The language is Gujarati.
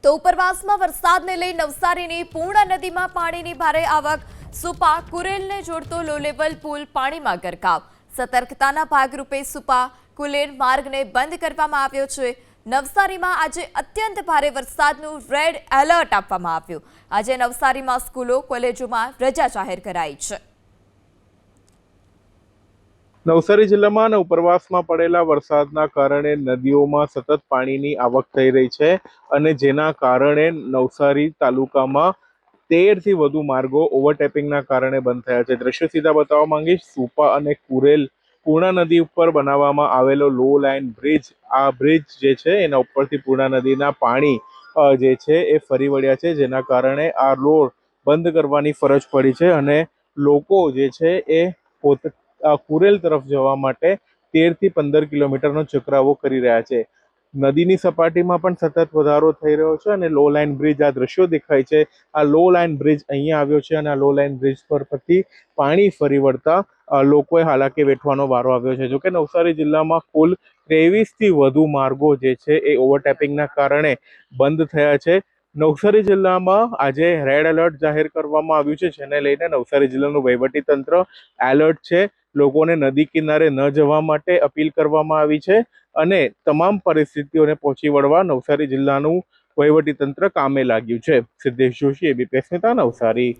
તો ઉપરવાસમાં વરસાદને લઈ નવસારીની પૂર્ણ નદીમાં પાણીની ભારે આવક। સુપા કુરેલને જોડતો લો લેવલ પુલ પાણીમાં ગરકાવ। સતર્કતાના ભાગરૂપે સુપા કુલેર માર્ગને બંધ કરવામાં આવ્યો છે। નવસારીમાં આજે અત્યંત ભારે વરસાદનું રેડ એલર્ટ આપવામાં આવ્યું। આજે નવસારીમાં સ્કૂલો કોલેજોમાં રજા જાહેર કરાઈ છે। નવસારી જિલ્લામાં અને ઉપરવાસમાં પડેલા વરસાદના કારણે નદીઓમાં સતત પાણીની આવક થઈ રહી છે અને જેના કારણે નવસારી તાલુકામાં 13 થી વધુ માર્ગો ઓવરટેપિંગના કારણે બંધ થયા છે। દ્રશ્યો સીધા બતાવવા માંગીશ। સુપા અને કુરેલ પૂર્ણા નદી ઉપર બનાવવામાં આવેલો લો લાઇન બ્રિજ, આ બ્રિજ જે છે એના ઉપરથી પૂર્ણા નદીના પાણી જે છે એ ફરી વળ્યા છે, જેના કારણે આ રોડ બંધ કરવાની ફરજ પડી છે અને લોકો જે છે એ પોતે કુરેલ તરફ જવા માટે 13 થી 15 કિલોમીટરનો ચક્રાવો કરી રહ્યા છે। નદીની સપાટીમાં પણ સતત વધારો થઈ રહ્યો છે અને લો લાઇન બ્રિજ, આ દ્રશ્યો દેખાય છે, આ લો લાઇન બ્રિજ અહીંયા આવ્યો છે અને આ લો લાઇન બ્રિજ પર પછી પાણી ફરી વળતા લોકોએ હાલાકી વેઠવાનો વારો આવ્યો છે। જોકે નવસારી જિલ્લામાં કુલ 23 થી વધુ માર્ગો જે છે એ ઓવરટેપિંગના કારણે બંધ થયા છે। નવસારી જિલ્લામાં આજે રેડ એલર્ટ જાહેર કરવામાં આવ્યું છે, જેને લઈને નવસારી જિલ્લાનું વહીવટીતંત્ર એલર્ટ છે। લોકોને નદી કિનારે ન જવા માટે અપીલ કરવામાં આવી છે અને તમામ પરિસ્થિતિઓને પહોંચી વળવા નવસારી જિલ્લાનું વહીવટીતંત્ર કામે લાગ્યું છે। સિદ્ધેશ જોશી, એબીપી અસ્મિતા, નવસારી।